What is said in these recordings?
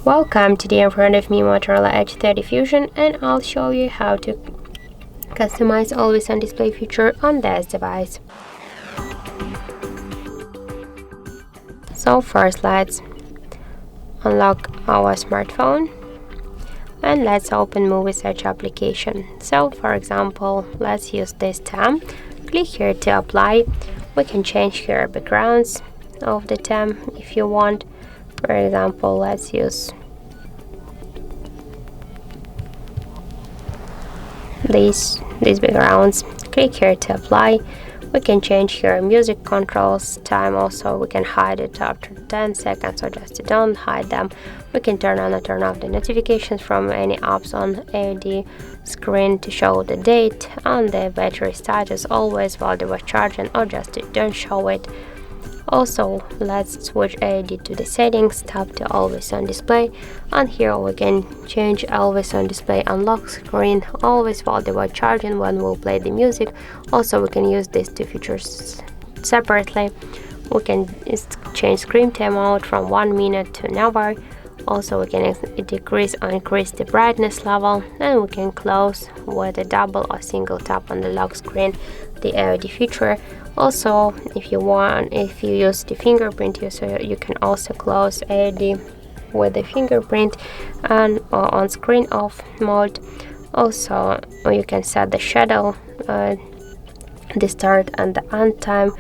Welcome, today in front of me Motorola Edge 30 Fusion, and I'll show you how to customize always on display feature on this device. So first let's unlock our smartphone and let's open Muviz Edge application. So for example, let's use this tab. Click here to apply. We can change here backgrounds of the tab if you want. For example, let's use these backgrounds. Click here to apply. We can change here music controls, time also. We can hide it after 10 seconds or just don't hide them. We can turn on or turn off the notifications from any apps on AD screen to show the date and the battery status always while they were charging, or just don't show it. Also, let's switch AD to the settings, tap to always on display, and here we can change always on display and lock screen always while they were charging when we'll play the music. Also, we can use these two features separately. We can change screen timeout from 1 minute to an hour. Also, we can decrease or increase the brightness level, and we can close with a double or single tap on the lock screen the AOD feature. Also, if you use the fingerprint user, you can also close AOD with the fingerprint and on screen off mode. Also, you can set the shadow, the start and the end time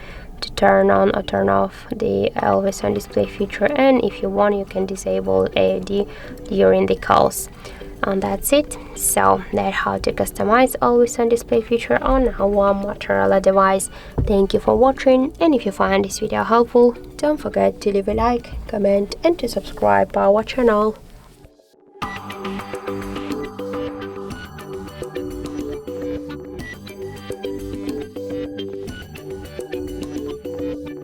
to turn on or turn off the always on display feature, and if you want you can disable AOD during the calls. And that's it. So that's how to customize always on display feature on our Motorola device. Thank you for watching, and if you find this video helpful, don't forget to leave a like, comment and to subscribe our channel.